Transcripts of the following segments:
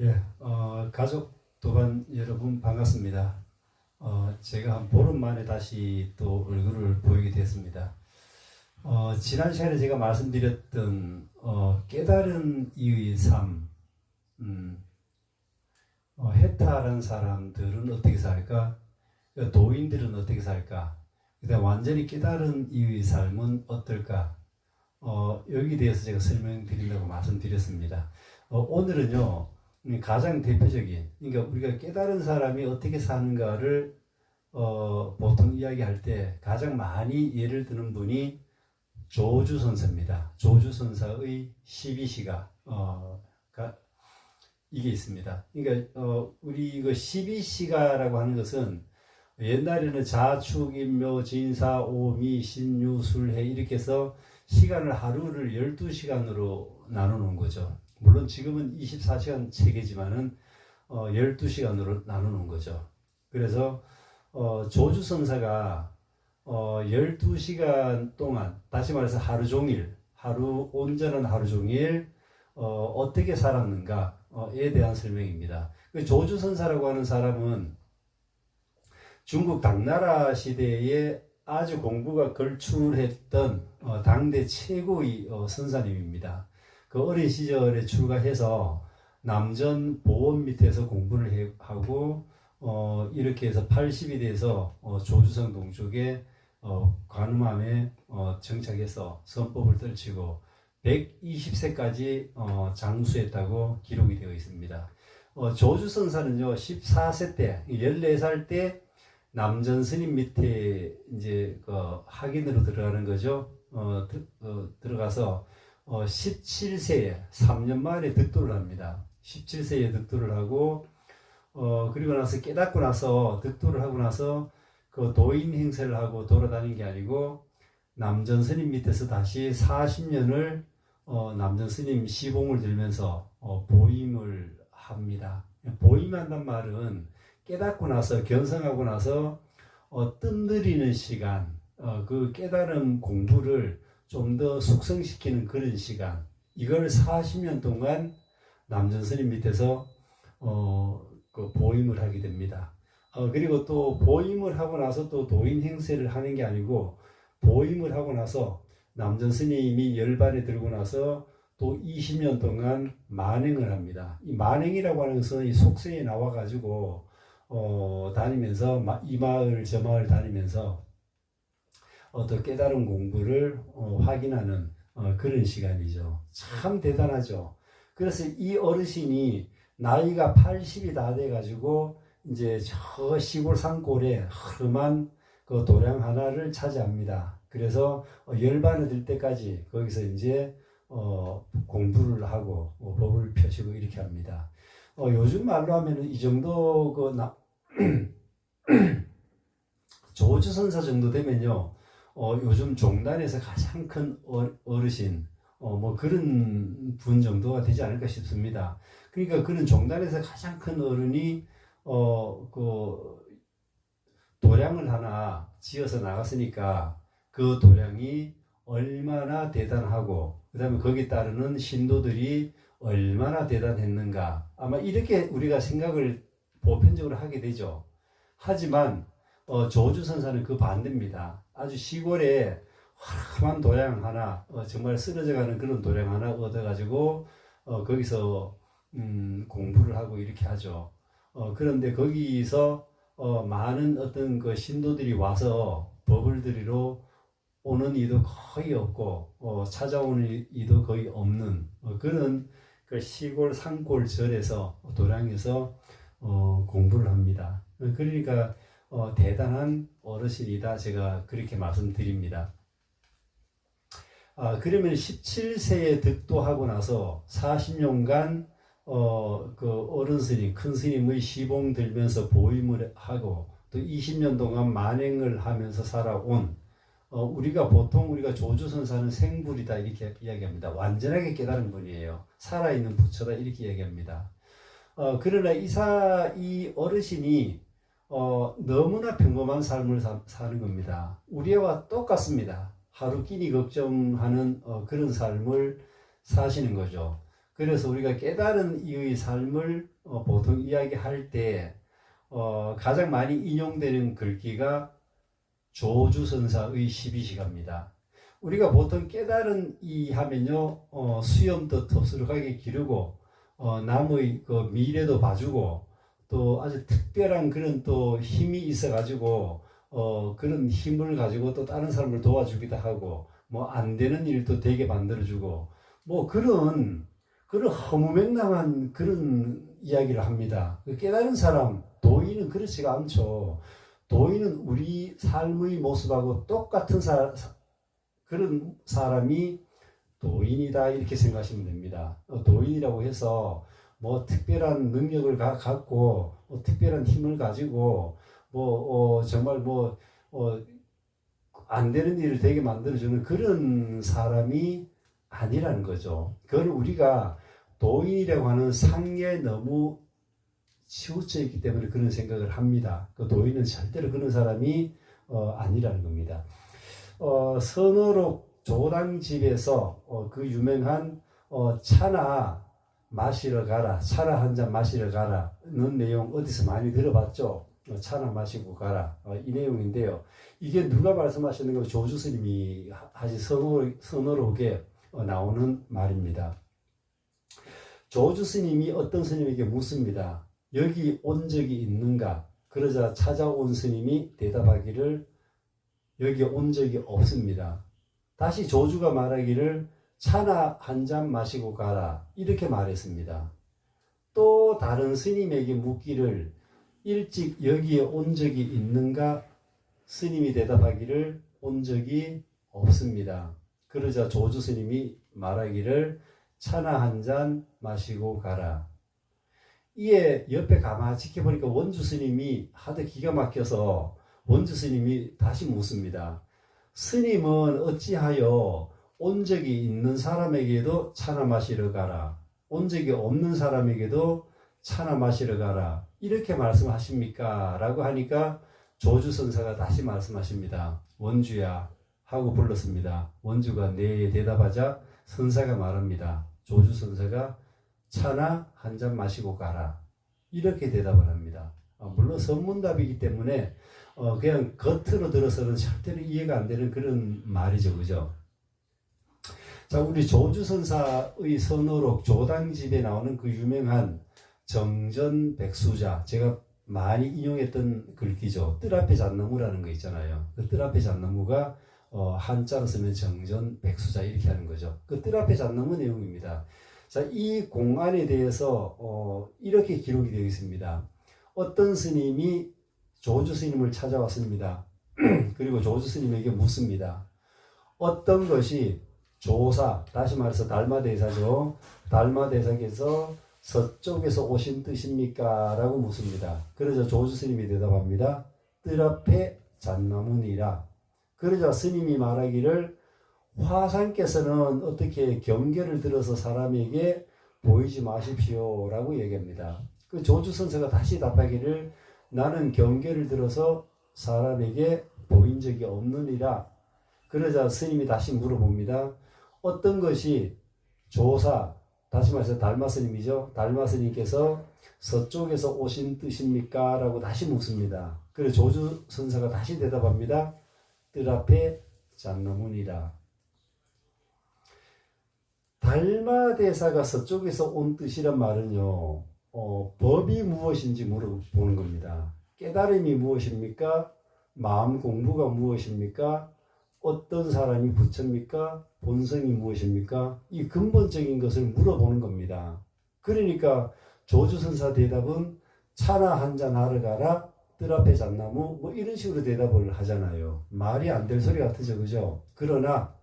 예, 가족 도반 여러분 반갑습니다. 제가 한 보름 만에 다시 또 얼굴을 보이게 됐습니다. 지난 시간에 제가 말씀드렸던 깨달은 이의 삶, 음, 해탈한 사람들은 어떻게 살까? 도인들은 어떻게 살까? 그다음 완전히 깨달은 이의 삶은 어떨까? 여기에 대해서 제가 설명드린다고 말씀드렸습니다. 오늘은요, 가장 대표적인, 그러니까 우리가 깨달은 사람이 어떻게 사는가를 보통 이야기할 때 가장 많이 예를 드는 분이 조주선사입니다. 조주선사의 12시가 이게 있습니다. 그러니까 우리 이거 12시가라고 하는 것은 옛날에는 자축, 인묘, 진사, 오미, 신유, 술해 이렇게 해서 시간을 하루를 12시간으로 나누는 거죠. 물론 지금은 24시간 체계지만은 12시간으로 나누는 거죠. 그래서 조주선사가 12시간 동안, 다시 말해서 하루 종일, 온전한 하루 종일 어떻게 살았는가에 대한 설명입니다. 조주선사라고 하는 사람은 중국 당나라 시대에 아주 공부가 걸출했던 당대 최고의 선사님입니다. 그 어린 시절에 출가해서 남전 보원 밑에서 공부를 하고 이렇게 해서 80이 돼서 조주성 동쪽에 관음암에 정착해서 선법을 떨치고 120세까지 장수했다고 기록이 되어 있습니다. 조주선사는요 14세 때 14살 때 남전 스님 밑에 이제 학인으로 들어가는 거죠. 들어가서 17세에 3년 만에 득도를 합니다. 17세에 득도를 하고 그리고 나서 깨닫고 나서 득도를 하고 나서 그 도인 행세를 하고 돌아다닌 게 아니고 남전 스님 밑에서 다시 40년을 남전 스님 시봉을 들면서 보임을 합니다. 보임한단 말은 깨닫고 나서 견성하고 나서 뜸들이는 시간, 그 깨달음 공부를 좀 더 숙성시키는 그런 시간, 이걸 40년 동안 남전 스님 밑에서 그 보임을 하게 됩니다. 그리고 또 보임을 하고 나서 또 도인 행세를 하는 게 아니고 보임을 하고 나서 남전 스님이 열반에 들고 나서 또 20년 동안 만행을 합니다. 이 만행이라고 하는 것은 이 속세에 나와 가지고 다니면서 이 마을 저 마을 다니면서 어떤 깨달은 공부를 확인하는 그런 시간이죠. 참 대단하죠. 그래서 이 어르신이 나이가 80이 다 돼가지고 이제 저 시골 산골에 흐름한 그 도량 하나를 차지합니다. 그래서 열반에 들 때까지 거기서 이제 공부를 하고 법을 펴시고 이렇게 합니다. 요즘 말로 하면 이 정도 조주선사 정도 되면요, 요즘 종단에서 가장 큰 어르신, 뭐 그런 분 정도가 되지 않을까 싶습니다. 그러니까 그런 종단에서 가장 큰 어른이, 그 도량을 하나 지어서 나갔으니까 그 도량이 얼마나 대단하고, 그 다음에 거기에 따르는 신도들이 얼마나 대단했는가. 아마 이렇게 우리가 생각을 보편적으로 하게 되죠. 하지만 조주선사는 그 반대입니다. 아주 시골에 화려한 도량 하나, 정말 쓰러져가는 그런 도량 하나 얻어가지고 거기서 공부를 하고 이렇게 하죠. 그런데 거기서 많은 어떤 그 신도들이 와서 법을 들이러 오는 이도 거의 없고 찾아오는 이도 거의 없는 그런 그 시골 산골 절에서 도량에서 공부를 합니다. 그러니까 대단한 어르신이다, 제가 그렇게 말씀드립니다. 그러면 17세에 득도하고 나서 40년간 그 어른 스님, 큰 스님의 시봉 들면서 보임을 하고 또 20년 동안 만행을 하면서 살아온, 우리가 조주선사는 생불이다 이렇게 이야기합니다. 완전하게 깨달은 분이에요. 살아있는 부처다 이렇게 이야기합니다. 그러나 이 어르신이 너무나 평범한 삶을 사는 겁니다. 우리와 똑같습니다. 하루 끼니 걱정하는 그런 삶을 사시는 거죠. 그래서 우리가 깨달은 이의 삶을 보통 이야기할 때 가장 많이 인용되는 글귀가 조주선사의 12시가입니다. 우리가 보통 깨달은 이 하면요, 수염도 덥수룩하게 기르고, 남의 그 미래도 봐주고, 또 아주 특별한 그런 또 힘이 있어가지고, 그런 힘을 가지고 또 다른 사람을 도와주기도 하고, 뭐 안 되는 일도 되게 만들어주고, 뭐 그런 허무맹랑한 그런 이야기를 합니다. 깨달은 사람, 도인은 그렇지가 않죠. 도인은 우리 삶의 모습하고 똑같은 그런 사람이 도인이다 이렇게 생각하시면 됩니다. 도인이라고 해서 뭐 특별한 능력을 갖고 특별한 힘을 가지고 정말 안 되는 일을 되게 만들어주는 그런 사람이 아니라는 거죠. 그걸 우리가 도인이라고 하는 상에 너무 치우쳐 있기 때문에 그런 생각을 합니다. 그 도인은 절대로 그런 사람이 아니라는 겁니다. 선어록 조당집에서 그 유명한 차나 마시러 가라, 차나 한 잔 마시러 가라는 내용 어디서 많이 들어봤죠? 차나 마시고 가라, 이 내용인데요. 이게 누가 말씀하시는 거? 조주 스님이 하신 선어록에 나오는 말입니다. 조주 스님이 어떤 스님에게 묻습니다. 여기 온 적이 있는가? 그러자 찾아온 스님이 대답하기를 여기 온 적이 없습니다. 다시 조주가 말하기를 차나 한 잔 마시고 가라 이렇게 말했습니다. 또 다른 스님에게 묻기를 일찍 여기에 온 적이 있는가? 스님이 대답하기를 온 적이 없습니다. 그러자 조주 스님이 말하기를 차나 한 잔 마시고 가라. 이에 옆에 가만히 지켜보니까 원주 스님이 하도 기가 막혀서 원주 스님이 다시 묻습니다. 스님은 어찌하여 온 적이 있는 사람에게도 차나 마시러 가라, 온 적이 없는 사람에게도 차나 마시러 가라 이렇게 말씀하십니까? 라고 하니까 조주 선사가 다시 말씀하십니다. 원주야 하고 불렀습니다. 원주가 네 대답하자 선사가 말합니다. 조주 선사가 차나 한 잔 마시고 가라 이렇게 대답을 합니다. 물론 선문답이기 때문에 그냥 겉으로 들어서는 절대로 이해가 안 되는 그런 말이죠, 그죠? 자, 우리 조주선사의 선어록 조당집에 나오는 그 유명한 정전백수자, 제가 많이 인용했던 글귀죠. 뜰 앞에 잣나무라는 거 있잖아요. 그 뜰 앞에 잣나무가 한자로 쓰면 정전백수자 이렇게 하는 거죠. 그 뜰 앞에 잣나무 내용입니다. 자, 이 공안에 대해서 이렇게 기록이 되어 있습니다. 어떤 스님이 조주 스님을 찾아왔습니다. 그리고 조주 스님에게 묻습니다. 어떤 것이 조사, 다시 말해서 달마대사죠. 달마대사께서 서쪽에서 오신 뜻입니까? 라고 묻습니다. 그러자 조주 스님이 대답합니다. 뜰 앞에 잣나무니라. 그러자 스님이 말하기를 화상께서는 어떻게 경계를 들어서 사람에게 보이지 마십시오 라고 얘기합니다. 그 조주 선사가 다시 답하기를 나는 경계를 들어서 사람에게 보인 적이 없느니라. 그러자 스님이 다시 물어봅니다. 어떤 것이 조사, 다시 말해서 달마 스님이죠. 달마 스님께서 서쪽에서 오신 뜻입니까? 라고 다시 묻습니다. 그래서 조주 선사가 다시 대답합니다. 뜰 앞에 잣나무니라. 달마대사가 서쪽에서 온 뜻이란 말은요, 법이 무엇인지 물어보는 겁니다. 깨달음이 무엇입니까? 마음 공부가 무엇입니까? 어떤 사람이 부처입니까? 본성이 무엇입니까? 이 근본적인 것을 물어보는 겁니다. 그러니까 조주선사 대답은 차나 한잔 하러 가라, 뜰 앞에 잣나무, 뭐 이런 식으로 대답을 하잖아요. 말이 안 될 소리 같으죠, 그죠? 그러나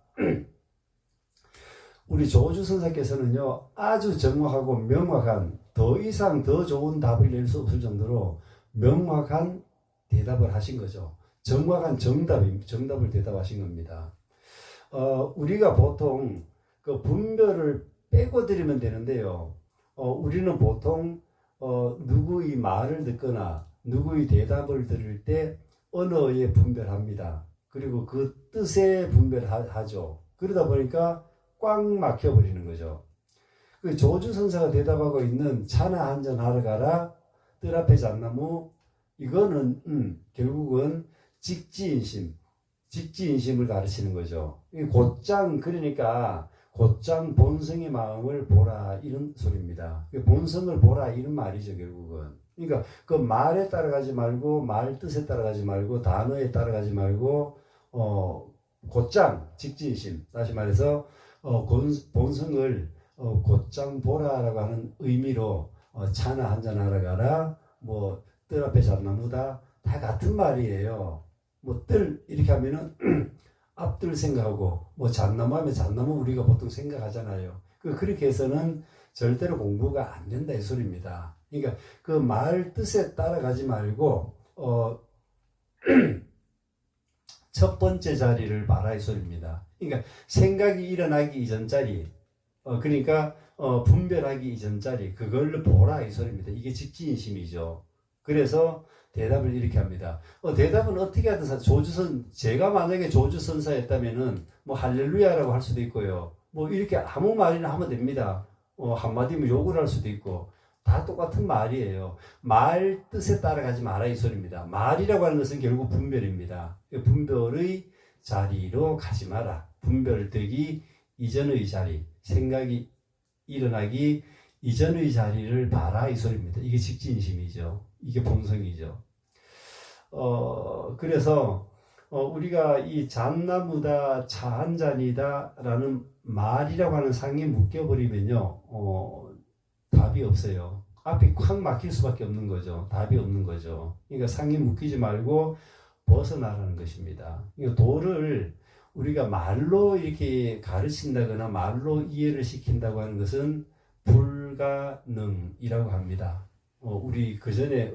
우리 조주선사께서는요, 아주 정확하고 명확한, 더 이상 더 좋은 답을 낼 수 없을 정도로 명확한 대답을 하신 거죠. 정확한 정답을 대답하신 겁니다. 우리가 보통 그 분별을 빼고 드리면 되는데요. 우리는 보통 누구의 말을 듣거나 누구의 대답을 들을 때 언어에 분별합니다. 그리고 그 뜻에 분별하죠. 그러다 보니까 꽉 막혀버리는 거죠. 그 조주선사가 대답하고 있는 차나 한잔 하러 가라, 뜰 앞에 잣나무, 이거는 결국은 직지인심을 가르치는 거죠. 곧장, 그러니까 곧장 본성의 마음을 보라, 이런 소리입니다. 본성을 보라, 이런 말이죠, 결국은. 그러니까 그 말에 따라가지 말고, 말 뜻에 따라가지 말고, 단어에 따라가지 말고, 곧장, 직지인심. 다시 말해서, 본성을 곧장 보라라고 하는 의미로, 차나 한잔 하러 가라, 뭐, 뜰 앞에 잣나무다, 다 같은 말이에요. 뭐, 뜰, 이렇게 하면은, 앞뜰 생각하고, 뭐, 잣나무 하면 잣나무 우리가 보통 생각하잖아요. 그렇게 해서는 절대로 공부가 안 된다, 이 소리입니다. 그러니까 그 말 뜻에 따라가지 말고, 첫 번째 자리를 봐라, 이 소리입니다. 그러니까 생각이 일어나기 이전 자리, 그러니까 분별하기 이전 자리, 그걸 보라, 이 소리입니다. 이게 직지인심이죠. 그래서 대답을 이렇게 합니다. 대답은 어떻게 하든 제가 만약에 조주선사였다면은 뭐 할렐루야라고 할 수도 있고요. 뭐 이렇게 아무 말이나 하면 됩니다. 한마디면 욕을 할 수도 있고 다 똑같은 말이에요. 말 뜻에 따라가지 마라, 이 소리입니다. 말이라고 하는 것은 결국 분별입니다. 분별의 자리로 가지 마라. 분별되기 이전의 자리, 생각이 일어나기 이전의 자리를 봐라, 이 소리입니다. 이게 직지인심이죠. 이게 본성이죠. 그래서 우리가 이 잣나무다, 차 한 잔이다 라는 말이라고 하는 상에 묶여버리면요, 답이 없어요. 앞이 콱 막힐 수밖에 없는 거죠. 답이 없는 거죠. 그러니까 상에 묶이지 말고 벗어나라는 것입니다. 그러니까 도를 우리가 말로 이렇게 가르친다거나 말로 이해를 시킨다고 하는 것은 불가능이라고 합니다. 우리 그 전에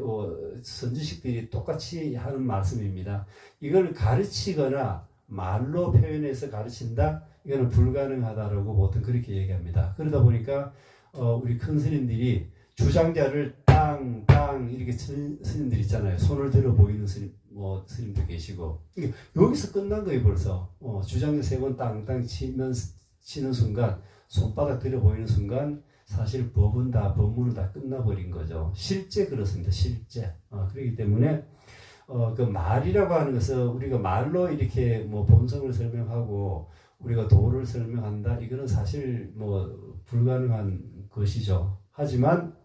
선지식들이 똑같이 하는 말씀입니다. 이걸 가르치거나 말로 표현해서 가르친다? 이거는 불가능하다라고 보통 그렇게 얘기합니다. 그러다 보니까 우리 큰 스님들이 주장자를 땅 이렇게 스님들 있잖아요. 손을 들어 보이는 스님도 계시고, 여기서 끝난 거예요. 벌써 주장자 세 번 땅 치는 순간, 손바닥 들어 보이는 순간 사실 법문은 다 끝나버린 거죠. 실제 그렇습니다. 실제. 그렇기 때문에 그 말이라고 하는 것은 우리가 말로 이렇게 뭐 본성을 설명하고 우리가 도를 설명한다, 이거는 사실 뭐 불가능한 것이죠. 하지만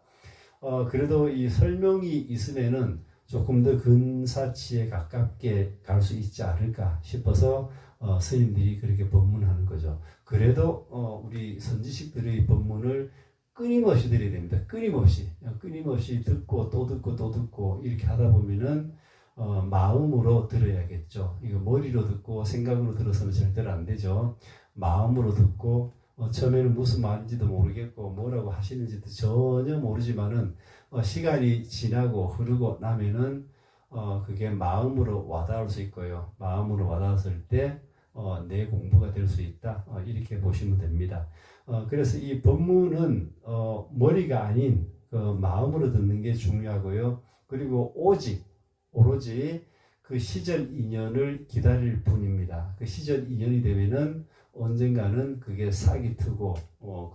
그래도 이 설명이 있으면은 조금 더 근사치에 가깝게 갈 수 있지 않을까 싶어서 스님들이 그렇게 법문하는 거죠. 그래도 우리 선지식들의 법문을 끊임없이 들어야 됩니다. 끊임없이 듣고 또 듣고 이렇게 하다 보면은 마음으로 들어야겠죠. 이거 머리로 듣고 생각으로 들어서는 절대로 안 되죠. 마음으로 듣고 처음에는 무슨 말인지도 모르겠고 뭐라고 하시는지도 전혀 모르지만은 시간이 지나고 흐르고 나면은 그게 마음으로 와닿을 수 있고요. 마음으로 와닿았을 때 내 공부가 될 수 있다. 이렇게 보시면 됩니다. 그래서 이 법문은 머리가 아닌 그 마음으로 듣는 게 중요하고요. 그리고 오로지 그 시절 인연을 기다릴 뿐입니다. 그 시절 인연이 되면은 언젠가는 그게 싹이 트고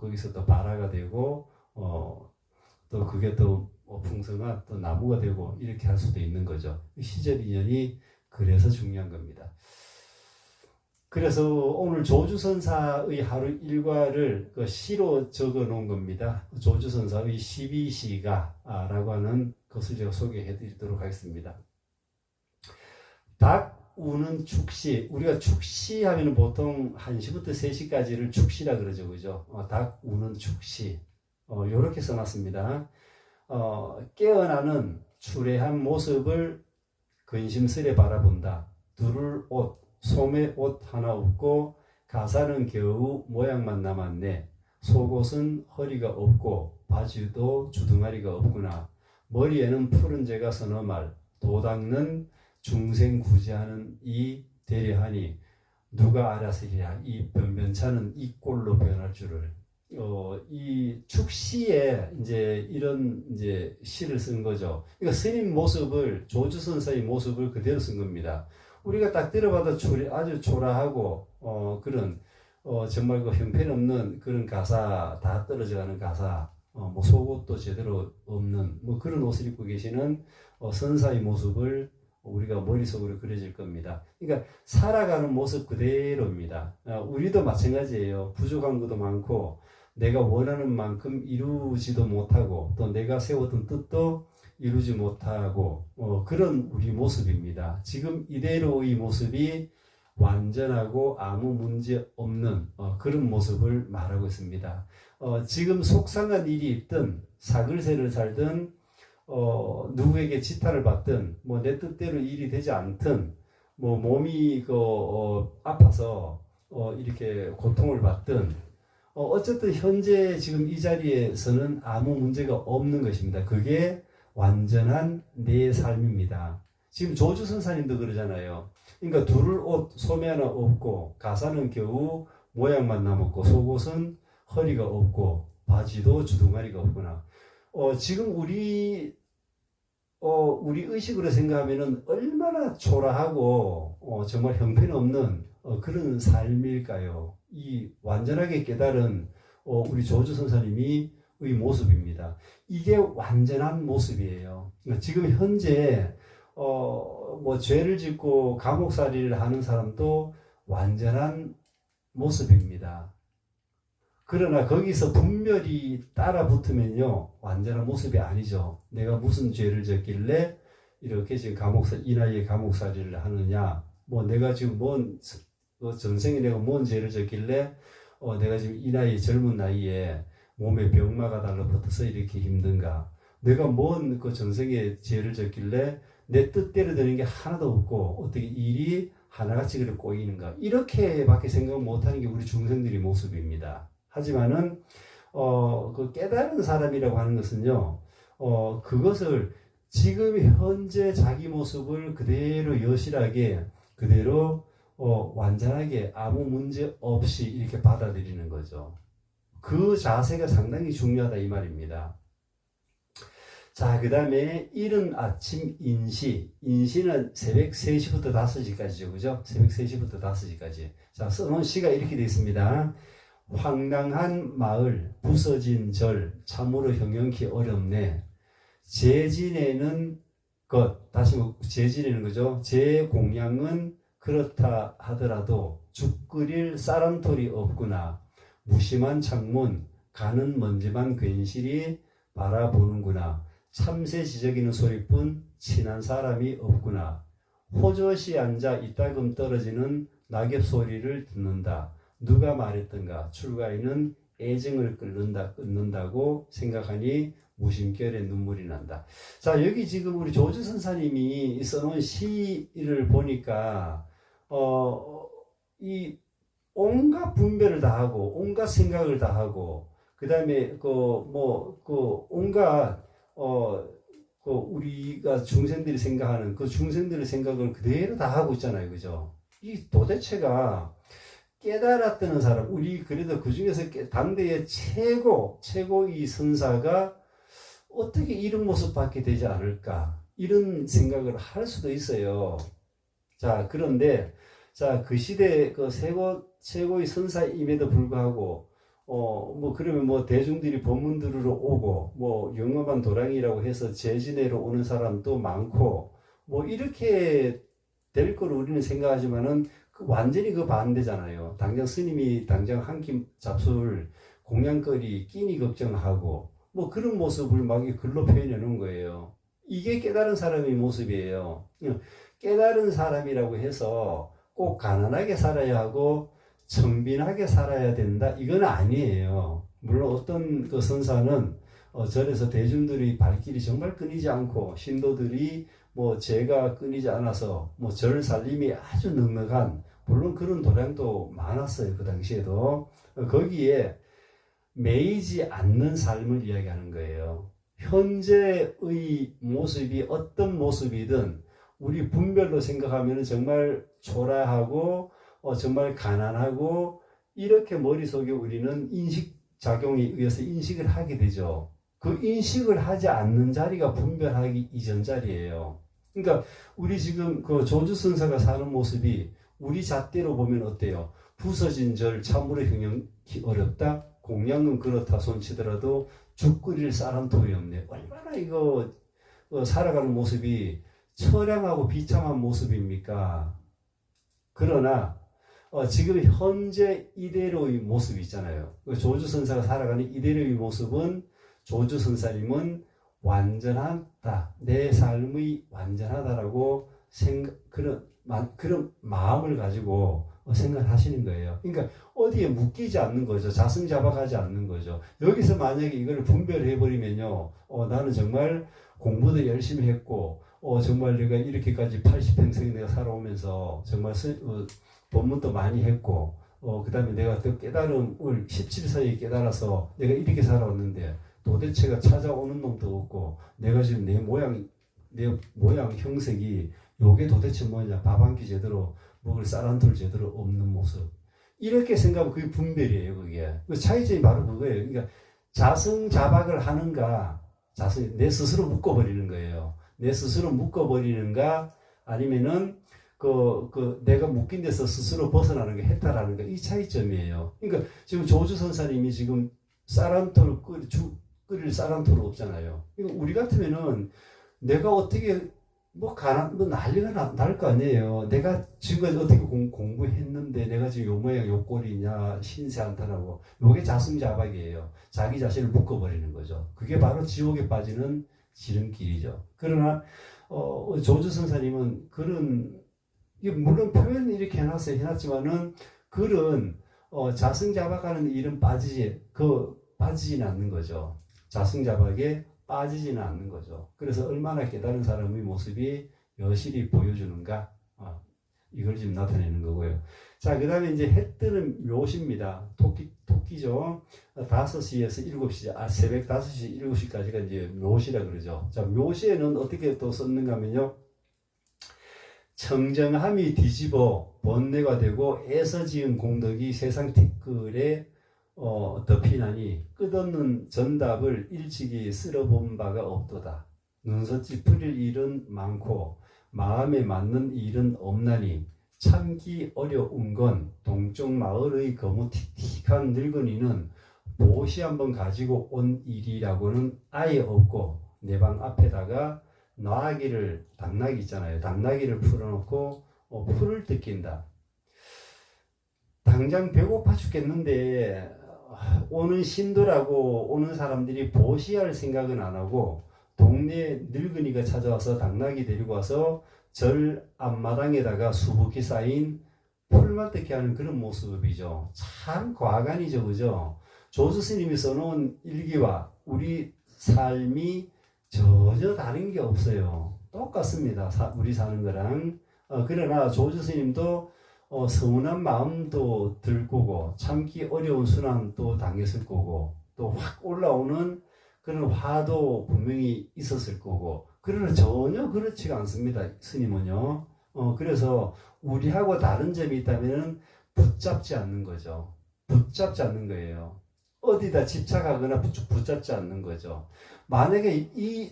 거기서 또 발화가 되고 또 그게 또 풍성한 또 나무가 되고 이렇게 할 수도 있는 거죠. 시절 인연이 그래서 중요한 겁니다. 그래서 오늘 조주선사의 하루 일과를 그 시로 적어 놓은 겁니다. 조주선사의 12시가라고 하는 것을 제가 소개해 드리도록 하겠습니다. 닭 우는 축시, 우리가 축시 하면 보통 1시부터 3시까지를 축시라 그러죠. 그죠? 닭 우는 축시. 요렇게 써놨습니다. 깨어나는 추레한 모습을 근심스레 바라본다. 두를 옷, 소매 옷 하나 없고 가사는 겨우 모양만 남았네. 속옷은 허리가 없고 바지도 주둥아리가 없구나. 머리에는 푸른 재가 서너 말, 도닦는 중생 구제하는 이 대려하니 누가 알았으리야. 이 변변찮은 이 꼴로 변할 줄을. 이 축시에 이런 시를 쓴 거죠. 그러니까 스님 모습을, 조주선사의 모습을 그대로 쓴 겁니다. 우리가 딱 들어봐도 아주 초라하고 그런 정말 그 형편없는 그런 가사, 다 떨어져가는 가사, 뭐 속옷도 제대로 없는 뭐 그런 옷을 입고 계시는 선사의 모습을 우리가 머릿속으로 그려질 겁니다. 그러니까 살아가는 모습 그대로입니다. 우리도 마찬가지예요. 부족한 것도 많고 내가 원하는 만큼 이루지도 못하고 또 내가 세웠던 뜻도 이루지 못하고 그런 우리 모습입니다. 지금 이대로의 모습이 완전하고 아무 문제 없는 그런 모습을 말하고 있습니다. 지금 속상한 일이 있든 사글세를 살든 누구에게 지탄을 받든 뭐 내 뜻대로 일이 되지 않든 뭐 몸이 아파서 이렇게 고통을 받든 어쨌든 현재 지금 이 자리에서는 아무 문제가 없는 것입니다. 그게 완전한 내 삶입니다. 지금 조주 선사님도 그러잖아요. 그러니까 두를 옷 소매 하나 없고 가사는 겨우 모양만 남았고 속옷은 허리가 없고 바지도 주둥아리가 없구나. 지금 우리 의식으로 생각하면은 얼마나 초라하고 정말 형편없는 그런 삶일까요? 이 완전하게 깨달은 우리 조주 선사님이 의 모습입니다. 이게 완전한 모습이에요. 지금 현재 뭐 죄를 짓고 감옥살이를 하는 사람도 완전한 모습입니다. 그러나 거기서 분별이 따라 붙으면요 완전한 모습이 아니죠. 내가 무슨 죄를 졌길래 이렇게 지금 이 나이에 감옥살이를 하느냐, 뭐 내가 지금 전생에 내가 뭔 죄를 졌길래 내가 지금 이 나이에 젊은 나이에 몸에 병마가 달라붙어서 이렇게 힘든가, 내가 뭔 그 전생에 죄를 졌길래 내 뜻대로 되는 게 하나도 없고 어떻게 일이 하나같이 그렇게 꼬이는가, 이렇게밖에 생각 못하는 게 우리 중생들의 모습입니다. 하지만은 그 깨달은 사람이라고 하는 것은요, 그것을 지금 현재 자기 모습을 그대로 여실하게 그대로 완전하게 아무 문제 없이 이렇게 받아들이는 거죠. 그 자세가 상당히 중요하다 이 말입니다. 자, 그 다음에 이른 아침 인시는 새벽 3시부터 5시까지죠. 그죠? 새벽 3시부터 5시까지. 자, 써놓은 시가 이렇게 되어 있습니다. 황당한 마을, 부서진 절, 참으로 형용기 어렵네. 재지내는 것, 다시 재지내는 거죠. 제 공양은 그렇다 하더라도 죽 끓일 쌀한톨이 없구나. 무심한 창문, 가는 먼지만 괜시리 바라보는구나. 참새 지저귀는 소리뿐 친한 사람이 없구나. 호젓이 앉아 이따금 떨어지는 낙엽 소리를 듣는다. 누가 말했던가 출가인은 애정을 끊는다고 생각하니 무심결에 눈물이 난다. 자, 여기 지금 우리 조주 선사님이 써놓은 시를 보니까 이 온갖 분별을 다 하고 온갖 생각을 다 하고 그 다음에 온갖 우리가 중생들이 생각하는 그 중생들의 생각을 그대로 다 하고 있잖아요. 그죠? 이 도대체가 깨달았다는 사람, 우리 그래도 그 중에서 당대의 최고의 선사가 어떻게 이런 모습 받게 되지 않을까, 이런 생각을 할 수도 있어요. 자, 그런데 그 시대 그 최고의 선사임에도 불구하고 그러면 대중들이 법문 들으러 오고 영업한 도랑이라고 해서 재진회로 오는 사람도 많고 이렇게 될 거로 우리는 생각하지만은 완전히 그 반대잖아요. 당장 스님이 당장 한 끼 잡술 공양거리 끼니 걱정하고 그런 모습을 막 글로 표현해 놓은 거예요. 이게 깨달은 사람의 모습이에요. 깨달은 사람이라고 해서 꼭 가난하게 살아야 하고 청빈하게 살아야 된다, 이건 아니에요. 물론 어떤 그 선사는 절에서 대중들의 발길이 정말 끊이지 않고 신도들이 죄가 끊이지 않아서 절 살림이 아주 넉넉한, 물론 그런 도량도 많았어요. 그 당시에도. 거기에 매이지 않는 삶을 이야기하는 거예요. 현재의 모습이 어떤 모습이든 우리 분별로 생각하면 정말 초라하고 정말 가난하고 이렇게 머릿속에 우리는 인식작용에 의해서 인식을 하게 되죠. 그 인식을 하지 않는 자리가 분별하기 이전 자리예요. 그러니까 우리 지금 그 조주 선사가 사는 모습이 우리 잣대로 보면 어때요? 부서진 절 참으로 형용기 어렵다. 공양은 그렇다 손치더라도 죽 끓일 쌀한톨이 없네. 얼마나 이거 살아가는 모습이 처량하고 비참한 모습입니까? 그러나 지금 현재 이대로의 모습이 있잖아요. 조주선사가 살아가는 이대로의 모습은 조주선사님은 완전하다. 내 삶의 완전하다라고 그런 마음을 가지고 생각하시는 거예요. 그러니까 어디에 묶이지 않는 거죠. 자승자박하지 않는 거죠. 여기서 만약에 이걸 분별해버리면요. 나는 정말 공부도 열심히 했고 정말 내가 이렇게까지 80평생 내가 살아오면서 정말 법문도 많이 했고 그 다음에 내가 더 깨달음을 17세에 깨달아서 내가 이렇게 살아왔는데 도대체가 찾아오는 놈도 없고 내가 지금 내 모양 형색이 요게 도대체 뭐냐, 밥 한 끼 제대로 먹을 쌀 한 톨 제대로 없는 모습, 이렇게 생각하면 그게 분별이에요. 그게 그 차이점이 바로 그거예요. 그러니까 자승자박을 하는가, 내 스스로 묶어버리는 거예요. 내 스스로 묶어버리는가, 아니면은 내가 묶인 데서 스스로 벗어나는 게 해탈하는가, 이 차이점이에요. 그러니까 지금 조주선사님이 지금 쌀 한 톨 끓일 쌀 한 톨 없잖아요. 그러니까 우리 같으면은 내가 어떻게 난리가 날 거 아니에요. 내가 지금까지 어떻게 공부했는데 내가 지금 요 모양 요 꼴이냐, 신세 한탄하고, 요게 자승자박이에요. 자기 자신을 묶어버리는 거죠. 그게 바로 지옥에 빠지는 지름길이죠. 그러나 조주선사님은 물론 표현은 이렇게 해놨지만은 그런 자승자박하는 일은 빠지지는 않는 거죠. 자승자박에 빠지지는 않는 거죠. 그래서 얼마나 깨달은 사람의 모습이 여실히 보여주는가, 이걸 지금 나타내는 거고요. 자, 그 다음에 이제 해 뜨는 묘시입니다. 토끼죠. 5시에서 7시, 새벽 5시, 7시까지가 이제 묘시라 그러죠. 자, 묘시에는 어떻게 또 썼는가 하면요. 청정함이 뒤집어 번뇌가 되고 애서 지은 공덕이 세상 티끌에 덮이나니 끝없는 전답을 일찍이 쓸어본 바가 없도다. 눈서지 풀릴 일은 많고 마음에 맞는 일은 없나니 참기 어려운 건 동쪽 마을의 거무틱틱한 늙은이는 보시 한번 가지고 온 일이라고는 아예 없고 내 방 앞에다가 당나귀 있잖아요. 당나귀를 풀어놓고 풀을 뜯긴다. 당장 배고파 죽겠는데 오는 신도라고 오는 사람들이 보시할 생각은 안 하고 동네 늙은이가 찾아와서 당나귀 데리고 와서 절 앞마당에다가 수북히 쌓인 풀만 뜯게 하는 그런 모습이죠. 참 과간이죠. 그죠? 조수 스님이 써놓은 일기와 우리 삶이 전혀 다른 게 없어요. 똑같습니다. 우리 사는 거랑. 그러나 조주 스님도 서운한 마음도 들 거고 참기 어려운 순환도 당했을 거고 또 확 올라오는 그런 화도 분명히 있었을 거고, 그러나 전혀 그렇지가 않습니다. 스님은요. 그래서 우리하고 다른 점이 있다면 붙잡지 않는 거죠. 붙잡지 않는 거예요. 어디다 집착하거나 붙잡지 않는 거죠. 만약에 이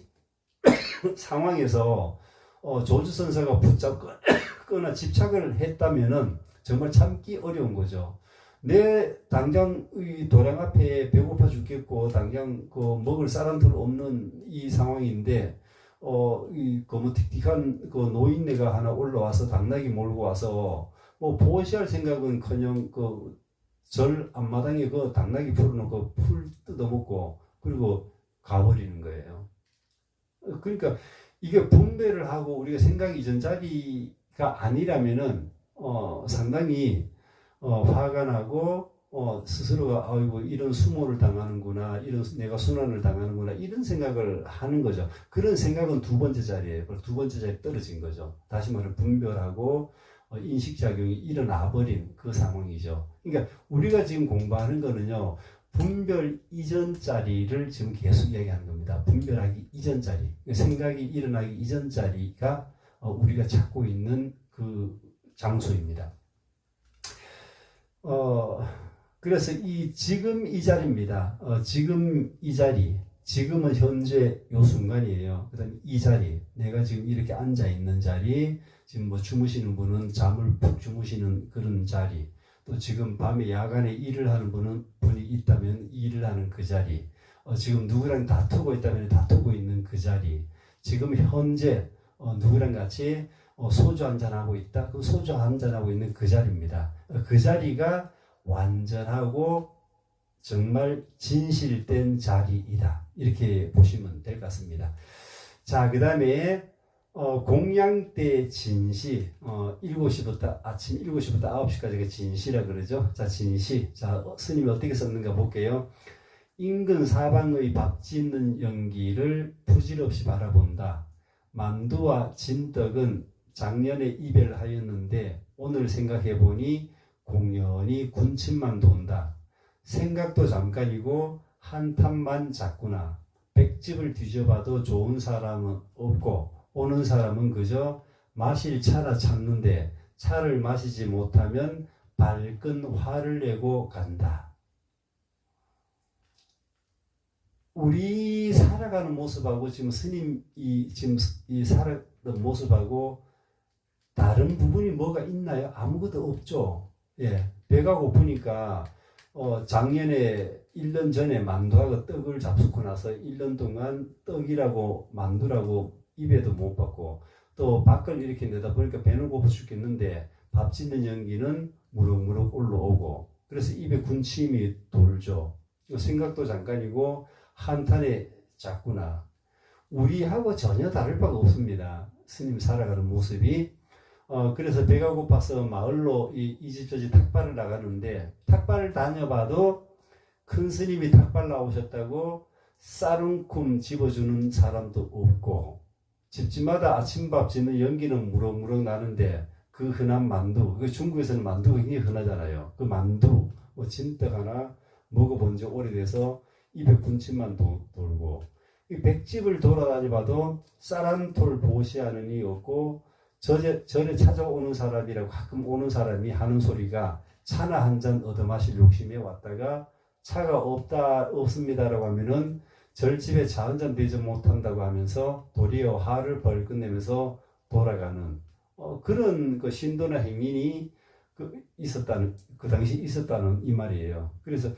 상황에서 조주선사가 붙잡거나 집착을 했다면은 정말 참기 어려운 거죠. 내 당장 이 도량 앞에 배고파 죽겠고 당장 먹을 쌀 한 톨 없는 이 상황인데 이 거무틱틱한 노인네가 하나 올라와서 당나귀 몰고 와서 보시할 생각은커녕 절 앞마당에 당나귀 풀어놓고 풀 뜯어먹고 그리고 가버리는 거예요. 그러니까 이게 분배를 하고 우리가 생각이 이전자리가 아니라면은 상당히 화가 나고 스스로가 아이고 이런 수모를 당하는구나, 이런 내가 순환을 당하는구나, 이런 생각을 하는 거죠. 그런 생각은 두 번째 자리에 떨어진 거죠. 다시 말해 분별하고 인식작용이 일어나 버린 그 상황이죠. 그러니까 우리가 지금 공부하는 거는요, 분별 이전 자리를 지금 계속 얘기하는 겁니다. 분별하기 이전 자리, 생각이 일어나기 이전 자리가 우리가 찾고 있는 그 장소입니다. 그래서 지금 이 자리입니다. 지금 이 자리, 지금은 현재 요 순간이에요. 그 다음에 이 자리, 내가 지금 이렇게 앉아 있는 자리, 지금 주무시는 분은 잠을 푹 주무시는 그런 자리, 또 지금 밤에 야간에 일을 하는 분이 있다면 일을 하는 그 자리, 지금 누구랑 다투고 있다면 다투고 있는 그 자리, 지금 현재 누구랑 같이 소주 한잔하고 있다. 그 소주 한잔하고 있는 그 자리입니다. 그 자리가 완전하고 정말 진실된 자리이다. 이렇게 보시면 될 것 같습니다. 자, 그 다음에 공양 때 진시, 7시부터 아침 7시부터 9시까지가 진시라 그러죠. 자, 진시. 자, 스님이 어떻게 썼는가 볼게요. 인근 사방의 밥 짓는 연기를 부질없이 바라본다. 만두와 진떡은 작년에 이별하였는데 오늘 생각해보니 공연히 군침만 돈다. 생각도 잠깐이고 한탄만 잤구나. 백집을 뒤져봐도 좋은 사람은 없고 오는 사람은 그저 마실 차라 찾는데 차를 마시지 못하면 발끈 화를 내고 간다. 우리 살아가는 모습하고 지금 스님이 지금 이 살아가는 모습하고 다른 부분이 뭐가 있나요? 아무것도 없죠. 예, 배가 고프니까 작년에 1년 전에 만두하고 떡을 잡수고 나서 1년 동안 떡이라고 만두라고 입에도 못 받고 또 밖을 이렇게 내다 보니까 배는 고파 죽겠는데 밥 짓는 연기는 무럭무럭 올라오고 그래서 입에 군침이 돌죠. 생각도 잠깐이고 한탄에 잤구나. 우리하고 전혀 다를 바가 없습니다. 스님 살아가는 모습이. 그래서 배가 고파서 마을로 이 집 저 집 탁발을 나가는데 탁발을 다녀봐도 큰 스님이 탁발 나오셨다고 쌀 한 줌 집어주는 사람도 없고 집집마다 아침밥 짓는 연기는 무럭무럭 나는데 그 흔한 만두, 그 중국에서는 만두가 굉장히 흔하잖아요. 그 만두, 진떡 하나 먹어본 지 오래돼서 입에 군침만 돌고 이 백집을 돌아다녀봐도 쌀 한 톨 보시하는 이 없고 절에 찾아오는 사람이라고 가끔 오는 사람이 하는 소리가 차나 한 잔 얻어 마실 욕심에 왔다가 차가 없습니다라고 하면은 절집에 차 한 잔 대접 못한다고 하면서 도리어 화를 벌컥 내면서 돌아가는 그런 그 신도나 행인이 그 당시 있었다는 이 말이에요. 그래서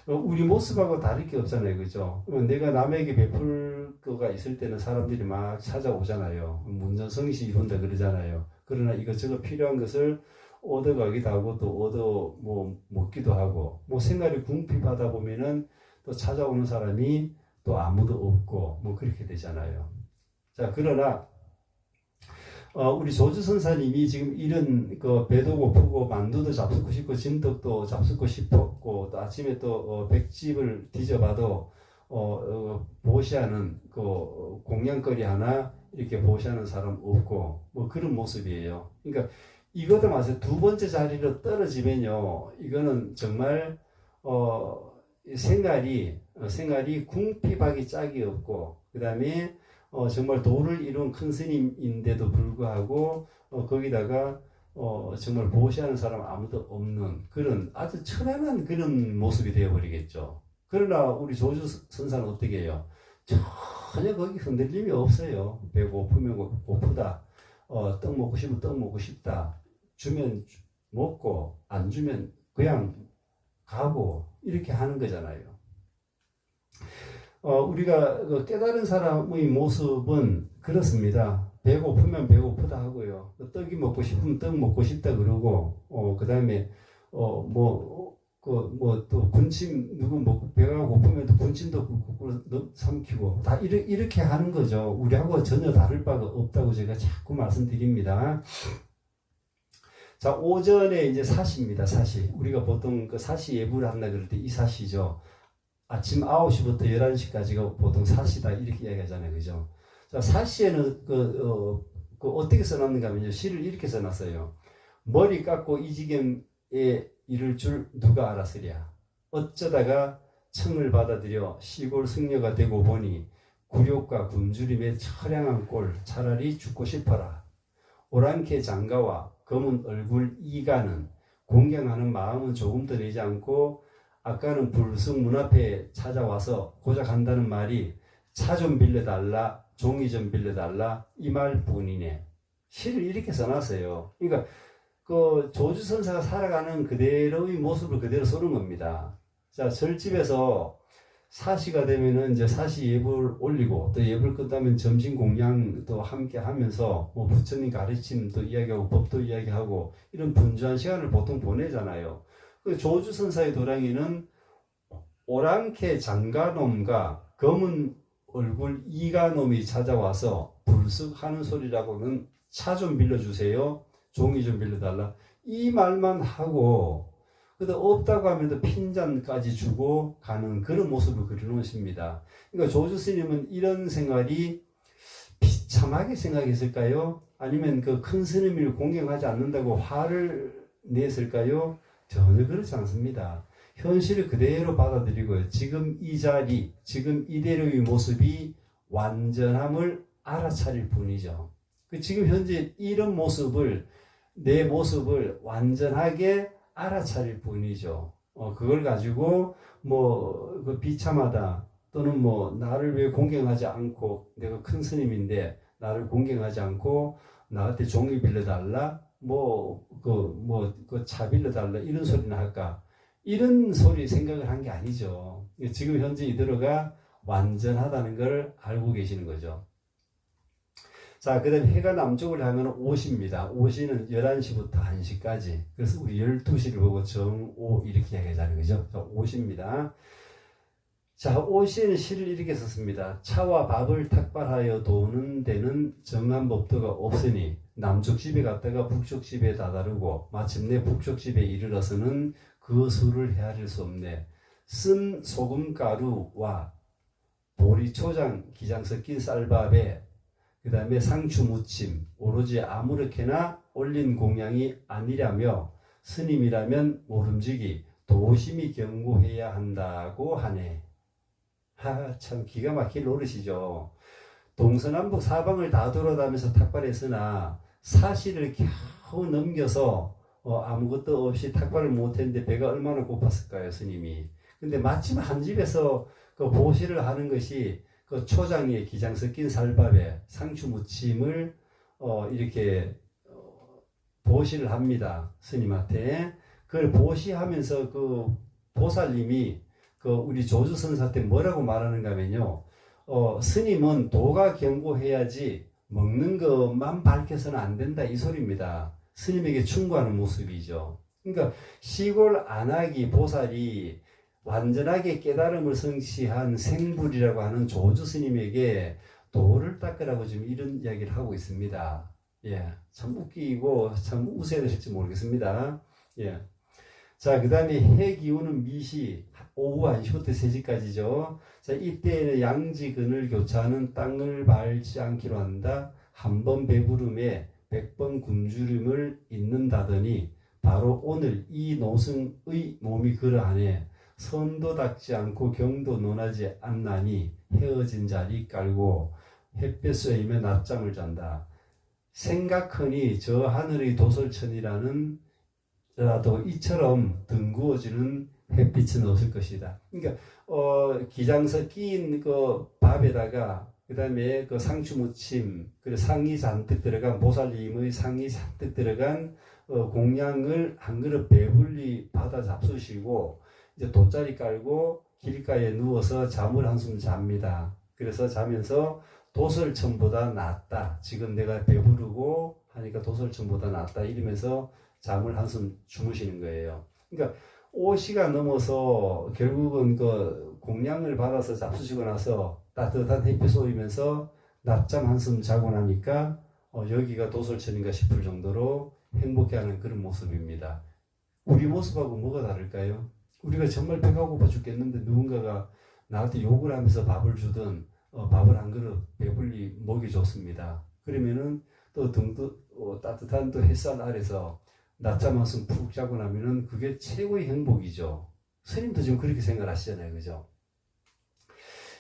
우리 모습하고 다를 게 없잖아요, 그죠? 내가 남에게 베풀 거가 있을 때는 사람들이 막 찾아오잖아요. 문전성시 이룬다 그러잖아요. 그러나 이것저것 필요한 것을 얻어가기도 하고 또 얻어 먹기도 하고 생활이 궁핍하다 보면은 또 찾아오는 사람이 또 아무도 없고 그렇게 되잖아요. 자, 그러나 우리 조주 선사님이 지금 이런 배도 고프고 만두도 잡수고 싶고 진떡도 잡수고 싶었고 또 아침에 또 백집을 뒤져봐도 보시하는 공양거리 하나 이렇게 보시하는 사람 없고 그런 모습이에요. 그러니까 이것도 마찬가지로 두 번째 자리로 떨어지면요 이거는 정말 생활이 궁핍하기 짝이 없고 그 다음에 정말 도를 이룬 큰 스님인데도 불구하고 거기다가 정말 보시하는 사람 아무도 없는 그런 아주 천안한 그런 모습이 되어버리겠죠. 그러나 우리 조주 선사는 어떻게 해요? 전혀 거기 흔들림이 없어요. 배고프면 고프다. 떡 먹고 싶으면 떡 먹고 싶다. 주면 먹고 안 주면 그냥 가고 이렇게 하는 거잖아요. 우리가 깨달은 사람의 모습은 그렇습니다. 배고프면 배고프다 하고요. 떡이 먹고 싶으면 떡 먹고 싶다 그러고, 그 다음에, 또 군침, 배가 고프면 또 군침도 삼키고, 다 이렇게 하는 거죠. 우리하고 전혀 다를 바가 없다고 제가 자꾸 말씀드립니다. 자, 오전에 이제 사시입니다, 사시. 우리가 보통 그 사시 예불을 한다 그럴 때 이 사시죠. 아침 9시부터 11시까지가 보통 사시다 이렇게 이야기하잖아요. 그죠? 자, 사시에는 어떻게 써놨는가 하면요. 시를 이렇게 써놨어요. 머리 깎고 이 지경에 이를 줄 누가 알았으랴. 어쩌다가 청을 받아들여 시골 승려가 되고 보니 굴욕과 굶주림의 처량한 꼴 차라리 죽고 싶어라. 오랑캐 장가와 검은 얼굴 이가는 공경하는 마음은 조금도 내지 않고 아까는 불쑥 문 앞에 찾아와서 고작 한다는 말이 차 좀 빌려달라, 종이 좀 빌려달라 이 말뿐이네. 시를 이렇게 써놨어요. 그러니까 그 조주선사가 살아가는 그대로의 모습을 그대로 쏘는 겁니다. 자, 절집에서 사시가 되면은 이제 사시 예불 올리고 또 예불 끝나면 점심 공양도 함께 하면서 뭐 부처님 가르침도 이야기하고 법도 이야기하고 이런 분주한 시간을 보통 보내잖아요. 그 조주선사의 도량이는 오랑캐 장가놈과 검은 얼굴 이가놈이 찾아와서 불쑥 하는 소리라고는 차 좀 빌려주세요. 종이 좀 빌려달라. 이 말만 하고 그래도 없다고 하면 핀잔까지 주고 가는 그런 모습을 그려놓으십니다. 그러니까 조주 스님은 이런 생활이 비참하게 생각했을까요? 아니면 그 큰 스님을 공경하지 않는다고 화를 냈을까요? 전혀 그렇지 않습니다. 현실을 그대로 받아들이고요. 지금 이 자리, 지금 이대로의 모습이 완전함을 알아차릴 뿐이죠. 지금 현재 이런 모습을, 내 모습을 완전하게 알아차릴 뿐이죠. 그걸 가지고 그 비참하다 또는 나를 왜 공경하지 않고, 내가 큰 스님인데 나를 공경하지 않고 나한테 종이 빌려달라, 차 빌려달라 이런 소리나 할까? 이런 소리 생각을 한 게 아니죠. 지금 현재 이대로가 완전하다는 걸 알고 계시는 거죠. 자, 그 다음에 해가 남쪽을 향하는 오시입니다. 오시는 11시부터 1시까지. 그래서 우리 12시를 보고 정오 이렇게 이야기하자는 거죠. 자, 오시입니다. 자, 오시에는 시를 이렇게 썼습니다. 차와 밥을 탁발하여 도는 데는 정한 법도가 없으니 남쪽 집에 갔다가 북쪽 집에 다다르고 마침내 북쪽 집에 이르러서는 그 수를 헤아릴 수 없네. 쓴 소금가루와 보리초장 기장 섞인 쌀밥에 그 다음에 상추 무침 오로지 아무렇게나 올린 공양이 아니라며 스님이라면 모름지기 도심히 경고해야 한다고 하네. 참 기가 막힐 노릇이죠. 동서남북 사방을 다 돌아다니면서 탁발했으나 사시를 겨우 넘겨서 아무것도 없이 탁발을 못했는데 배가 얼마나 고팠을까요, 스님이. 근데 마침 한 집에서 그 보시를 하는 것이 그 초장에 기장 섞인 살밥에 상추 무침을 이렇게 보시를 합니다, 스님한테. 그걸 보시하면서 그 보살님이 그 우리 조주선사 때 뭐라고 말하는가 하면요, 스님은 도가 경고해야지 먹는 것만 밝혀서는 안 된다, 이 소리입니다. 스님에게 충고하는 모습이죠. 그러니까 시골 안하기 보살이 완전하게 깨달음을 성취한 생불이라고 하는 조주 스님에게 도를 닦으라고 지금 이런 이야기를 하고 있습니다. 예, 참 웃기고 참 웃어야 될지 모르겠습니다. 예. 자, 그 다음에 해 기운은 미시 오후 1시부터 3시까지죠. 자, 이때에는 양지근을 교차하는 땅을 밟지 않기로 한다. 한 번 배부름에 100번 굶주림을 잊는다더니 바로 오늘 이 노승의 몸이 그러하네. 선도 닦지 않고 경도 논하지 않나니 헤어진 자리 깔고 햇볕 쐬이며 낮잠을 잔다. 생각하니 저 하늘의 도솔천이라는 라도 이처럼 등구어지는 햇빛은 없을 것이다. 그러니까 기장서 끼인 그 밥에다가 그 다음에 그 상추 무침, 그리고 상이 잔뜩 들어간 보살님의 상이 잔뜩 들어간 공양을 한 그릇 배불리 받아 잡수시고 이제 돗자리 깔고 길가에 누워서 잠을 한숨 잡니다. 그래서 자면서 도설천보다 낫다. 지금 내가 배부르고 하니까 도설천보다 낫다. 이러면서 잠을 한숨 주무시는 거예요. 그러니까 5시가 넘어서 결국은 그 공양을 받아서 잡수시고 나서 따뜻한 햇빛 쏘이면서 낮잠 한숨 자고 나니까 여기가 도솔천인가 싶을 정도로 행복해하는 그런 모습입니다. 우리 모습하고 뭐가 다를까요? 우리가 정말 배가 고파 죽겠는데 누군가가 나한테 욕을 하면서 밥을 주든 밥을 한 그릇 배불리 먹이 줬습니다. 그러면은 또 따뜻한 또 햇살 아래서 낮잠 한숨 푹 자고 나면은 그게 최고의 행복이죠. 스님도 지금 그렇게 생각하시잖아요. 그죠?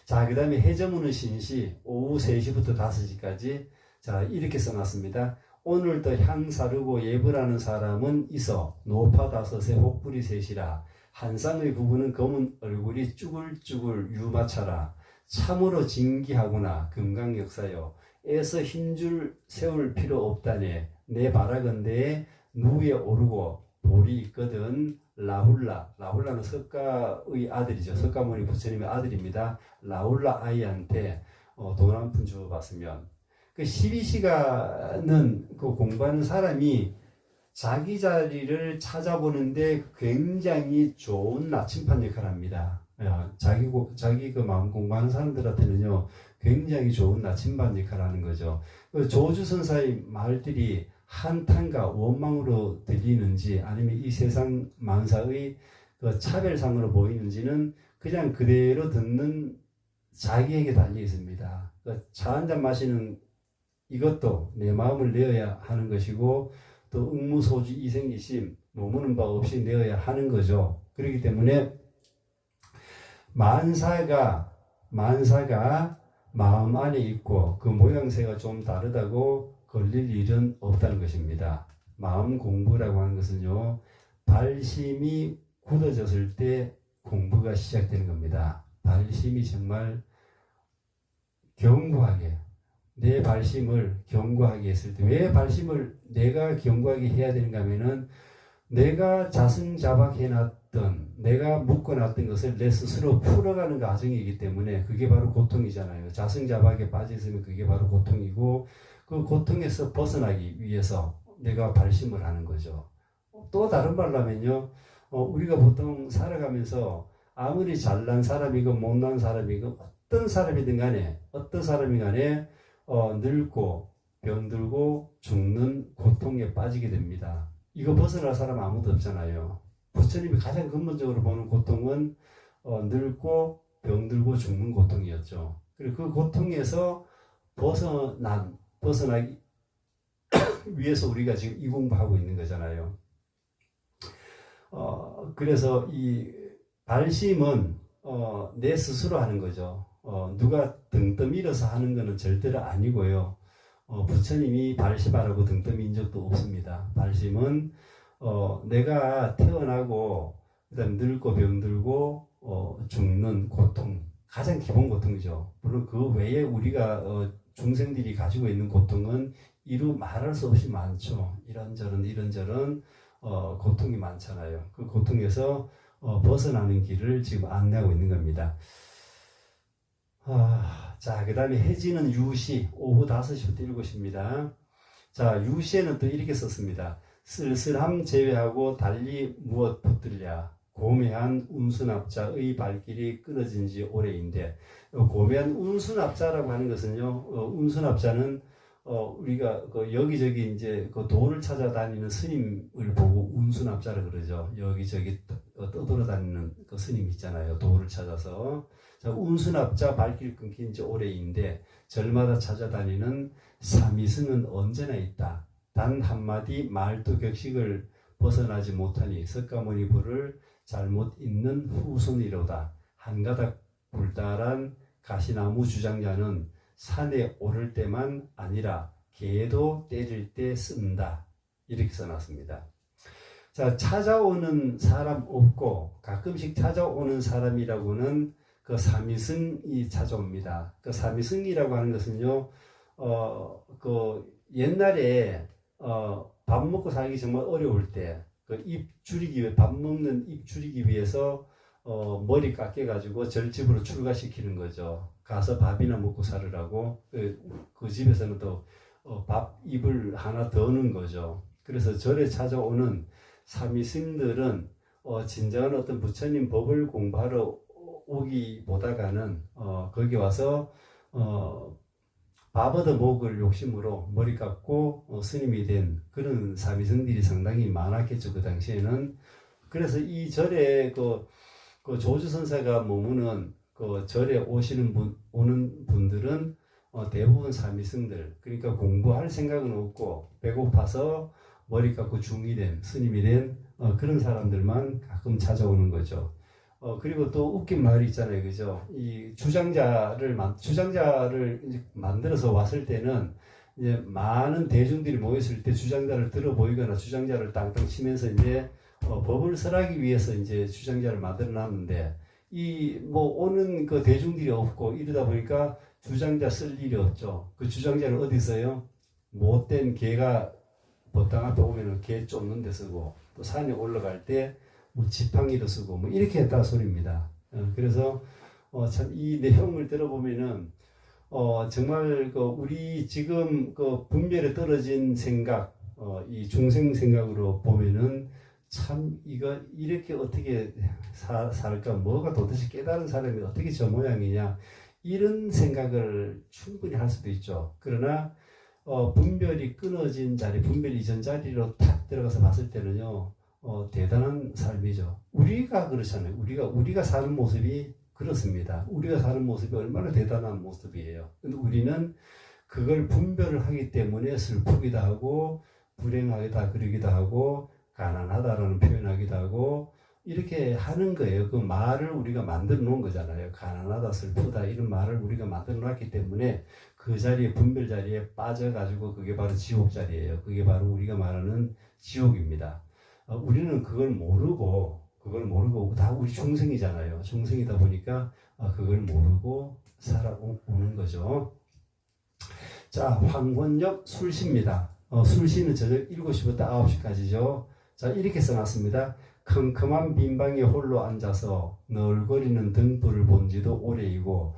자, 그 다음에 해저무는 신시 오후 3시부터 5시까지. 자, 이렇게 써놨습니다. 오늘도 향 사르고 예불하는 사람은 있어 노파 5에 혹불이 3시라. 한쌍의 부부는 검은 얼굴이 쭈글쭈글 유마차라. 참으로 진기하구나 금강역사여. 애써 힘줄 세울 필요 없다네. 내 바라건대에 누에 오르고 볼이 있거든. 라훌라는 석가의 아들이죠. 석가모니 부처님의 아들입니다. 라훌라 아이한테 돈 한 푼 주어봤으면, 그 12시간은 그 공부하는 사람이 자기 자리를 찾아보는데 굉장히 좋은 나침반 역할을 합니다. 자기 그 마음 공부하는 사람들한테는요, 굉장히 좋은 나침반 역할을 하는 거죠. 그 조주선사의 말들이 한탄과 원망으로 들리는지 아니면 이 세상 만사의 그 차별상으로 보이는지는 그냥 그대로 듣는 자기에게 달려 있습니다. 차 한 잔 마시는 이것도 내 마음을 내어야 하는 것이고, 또 응무소주 이생기심 머무는 바 없이 내어야 하는 거죠. 그렇기 때문에 만사가 마음 안에 있고 그 모양새가 좀 다르다고 걸릴 일은 없다는 것입니다. 마음 공부라고 하는 것은요, 발심이 굳어졌을 때 공부가 시작되는 겁니다. 발심이 정말 견고하게, 내 발심을 견고하게 했을 때, 왜 발심을 내가 견고하게 해야 되는가 하면은, 내가 자승자박해놨던, 내가 묶어놨던 것을 내 스스로 풀어가는 과정이기 때문에 그게 바로 고통이잖아요. 자승자박에 빠져있으면 그게 바로 고통이고, 그 고통에서 벗어나기 위해서 내가 발심을 하는 거죠. 또 다른 말로 하면요, 우리가 보통 살아가면서 아무리 잘난 사람이고 못난 사람이고 어떤 사람이든 간에 늙고 병들고 죽는 고통에 빠지게 됩니다. 이거 벗어날 사람 아무도 없잖아요. 부처님이 가장 근본적으로 보는 고통은 늙고 병들고 죽는 고통이었죠. 그리고 그 고통에서 벗어나기 위해서 우리가 지금 이 공부하고 있는 거잖아요. 그래서 이 발심은 내 스스로 하는 거죠. 누가 등 떠밀어서 하는 것은 절대로 아니고요. 부처님이 발심하라고 등 떠민 적도 없습니다. 발심은 내가 태어나고 그다음 늙고 병들고 죽는 고통, 가장 기본 고통이죠. 물론 그 외에 우리가 중생들이 가지고 있는 고통은 이루 말할 수 없이 많죠. 이런저런 고통이 많잖아요. 그 고통에서 벗어나는 길을 지금 안내하고 있는 겁니다. 자, 그 다음에 해지는 유시, 오후 5시부터 7시입니다. 자, 유시에는 또 이렇게 썼습니다. 쓸쓸함 제외하고 달리 무엇 붙들랴. 고매한 운수납자의 발길이 끊어진 지 오래인데, 고매한 운수납자라고 하는 것은요, 운수납자는 우리가 여기저기 이제 그 돈을 찾아다니는 스님을 보고 운수납자라 그러죠. 여기저기 떠돌아다니는 그 스님 있잖아요. 도를 찾아서. 자, 운수납자 발길 끊긴 지 오래인데 절마다 찾아다니는 삼위승은 언제나 있다. 단 한마디 말도 격식을 벗어나지 못하니 석가모니 부를 잘못 잇는 후손이로다. 한가닥 불달한 가시나무 주장자는 산에 오를 때만 아니라 개도 때릴 때 쓴다. 이렇게 써놨습니다. 자, 찾아오는 사람 없고 가끔씩 찾아오는 사람이라고는 그 삼위승이 찾아옵니다. 그 삼위승이라고 하는 것은요, 그 옛날에 밥 먹고 살기 정말 어려울 때 그 입 줄이기 위해, 밥 먹는 입 줄이기 위해서 머리 깎여가지고 절집으로 출가시키는 거죠. 가서 밥이나 먹고 살으라고. 그 집에서는 또 입을 하나 더 넣는 거죠. 그래서 절에 찾아오는 삼위승들은 진정한 어떤 부처님 법을 공부하러 오기보다가는 거기 와서 밥 얻어 먹을 욕심으로 머리 깎고 스님이 된 그런 삼위승들이 상당히 많았겠죠, 그 당시에는. 그래서 이 절에 그 조주선사가 머무는 그 절에 오는 분들은 대부분 삼위승들, 그러니까 공부할 생각은 없고 배고파서 머리 깎고 중이 된, 스님이 된 그런 사람들만 가끔 찾아오는 거죠. 그리고 또 웃긴 말이 있잖아요, 그죠? 이 주장자를 이제 만들어서 왔을 때는 이제 많은 대중들이 모였을 때 주장자를 들어 보이거나 주장자를 땅땅 치면서 이제 법을 설하기 위해서 이제 주장자를 만들어 놨는데, 오는 그 대중들이 없고 이러다 보니까 주장자 쓸 일이 없죠. 그 주장자는 어디 있어요? 못된 개가 법당 앞에 오면은 개 쫓는 데 쓰고 또 산에 올라갈 때 뭐 지팡이도 쓰고 뭐 이렇게 했다 소리입니다. 그래서 참 이 내용을 들어보면은 정말 그 우리 지금 그 분별에 떨어진 생각, 이 중생 생각으로 보면은 참 이거 이렇게 어떻게 살까? 뭐가 도대체 깨달은 사람이 어떻게 저 모양이냐? 이런 생각을 충분히 할 수도 있죠. 그러나 분별이 끊어진 자리, 분별 이전 자리로 탁 들어가서 봤을 때는요, 대단한 삶이죠. 우리가 그렇잖아요. 우리가 사는 모습이 그렇습니다. 우리가 사는 모습이 얼마나 대단한 모습이에요. 근데 우리는 그걸 분별을 하기 때문에 슬프기도 하고, 불행하다 그러기도 하고, 가난하다라는 표현하기도 하고, 이렇게 하는 거예요. 그 말을 우리가 만들어 놓은 거잖아요. 가난하다, 슬프다, 이런 말을 우리가 만들어 놨기 때문에 그 자리에, 분별 자리에 빠져가지고 그게 바로 지옥 자리예요. 그게 바로 우리가 말하는 지옥입니다. 우리는 그걸 모르고 다 우리 중생이잖아요. 중생이다 보니까 그걸 모르고 살아오는 거죠. 자, 황혼역 술시입니다. 술시는 저녁 7시부터 9시까지죠. 자, 이렇게 써놨습니다. 컴컴한 빈방에 홀로 앉아서 널거리는 등불을 본 지도 오래이고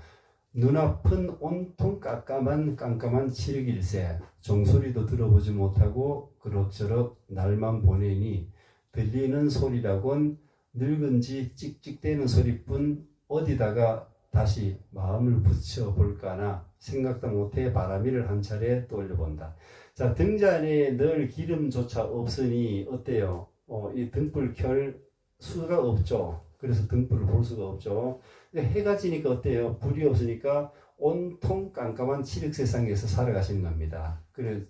눈앞은 온통 깜깜한 칠길새 종소리도 들어보지 못하고 그럭저럭 날만 보내니 들리는 소리라곤 늙은지 찍찍대는 소리뿐 어디다가 다시 마음을 붙여볼까나 생각도 못해 바람이를 한 차례 떠올려본다. 자, 등잔에 늘 기름조차 없으니 어때요? 이 등불 켤 수가 없죠. 그래서 등불을 볼 수가 없죠. 해가 지니까 어때요? 불이 없으니까 온통 깜깜한 칠흑 세상에서 살아가시는 겁니다. 그래서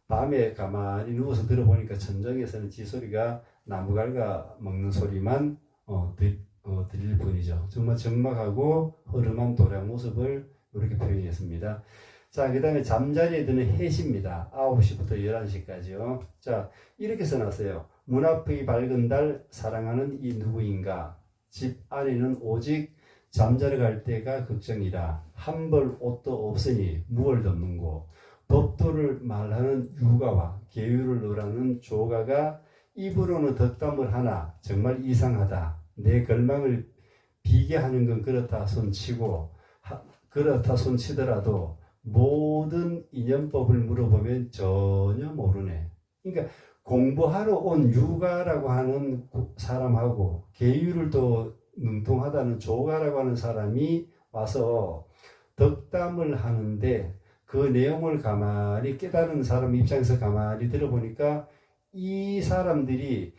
밤에 가만히 누워서 들어보니까 천정에서는 쥐소리가 나무 갈가 먹는 소리만 들릴 뿐이죠. 정말 적막하고 허름한 도량 모습을 이렇게 표현했습니다. 자, 그 다음에 잠자리에 드는 해시입니다. 9시부터 11시까지요. 자, 이렇게 써놨어요. 문 앞의 밝은 달 사랑하는 이 누구인가? 집 안에는 오직 잠자러 갈 때가 걱정이라 한 벌 옷도 없으니 무얼 덮는고 법도를 말하는 유가와 계율을 노라는 조가가 입으로는 덕담을 하나 정말 이상하다. 내 걸망을 비게 하는 건 그렇다 손치더라도 모든 인연법을 물어보면 전혀 모르네. 그러니까 공부하러 온 유가라고 하는 사람하고 계율을 또 능통하다는 조가라고 하는 사람이 와서 덕담을 하는데 그 내용을 가만히 깨달은 사람 입장에서 가만히 들어보니까 이 사람들이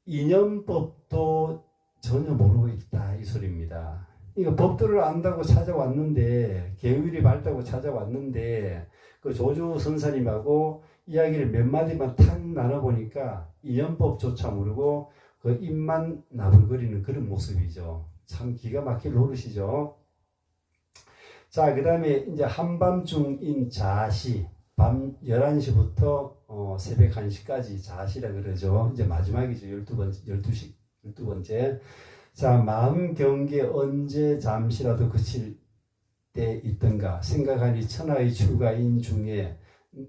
인연법도 전혀 모르고 있다 이 소리입니다. 그러니까 법도를 안다고 찾아왔는데 계율이 밝다고 찾아왔는데 그 조주 선사님하고 이야기를 몇 마디만 탁 나눠보니까 인연법조차 모르고 그 입만 나불거리는 그런 모습이죠. 참 기가 막힐 노릇이죠. 자, 그 다음에 이제 한밤중인 자시, 밤 11시부터 새벽 1시까지 자시라 그러죠. 이제 마지막이죠. 12번째. 자, 마음 경계 언제 잠시라도 그칠 때 있던가 생각하니 천하의 출가인 중에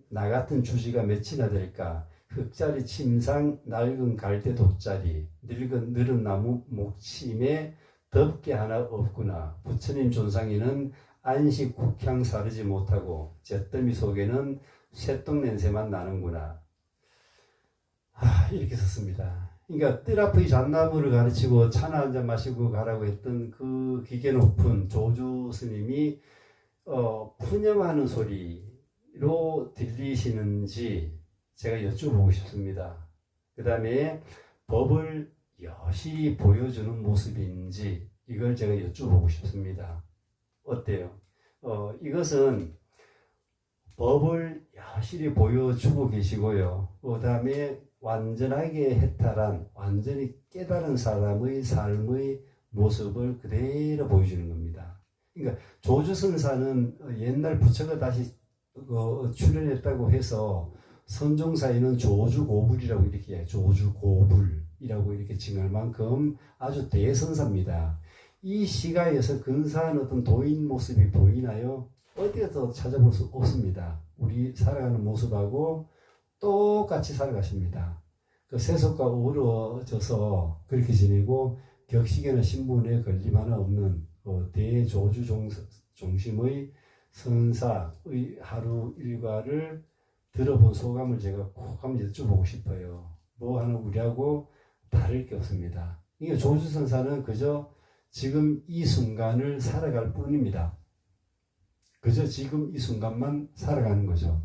나 같은 주지가 몇이나 될까? 흙자리 침상 낡은 갈대 돛자리 느른 나무 목침에 덮개 하나 없구나. 부처님 존상에는 안식 국향 사르지 못하고 잿더미 속에는 쇠똥 냄새만 나는구나. 이렇게 썼습니다. 그러니까 뜰 앞의 잣나무를 가르치고 차나 한잔 마시고 가라고 했던 그 기계 높은 조주 스님이 푸념하는 소리로 들리시는지 제가 여쭤보고 싶습니다. 그 다음에 법을 여실히 보여주는 모습인지 이걸 제가 여쭤보고 싶습니다. 어때요? 이것은 법을 여실히 보여주고 계시고요. 그 다음에 완전하게 해탈한, 완전히 깨달은 사람의 삶의 모습을 그대로 보여주는 겁니다. 그러니까 조주선사는 옛날 부처가 다시 출연했다고 해서 선종사에는 조주고불이라고 이렇게 해요. 조주고불이라고 이렇게 칭할 만큼 아주 대선사입니다. 이 시가에서 근사한 어떤 도인 모습이 보이나요? 어디에서 찾아볼 수 없습니다. 우리 살아가는 모습하고 똑같이 살아가십니다. 그 세속과 어우러져서 그렇게 지내고 격식이나 신분에 걸림 하나 없는 대조주 중심의 선사의 하루 일과를 들어본 소감을 제가 꼭 한번 여쭤보고 싶어요. 뭐 하나 우리하고 다를 게 없습니다. 이게 조주선사는 그저 지금 이 순간을 살아갈 뿐입니다. 그저 지금 이 순간만 살아가는 거죠.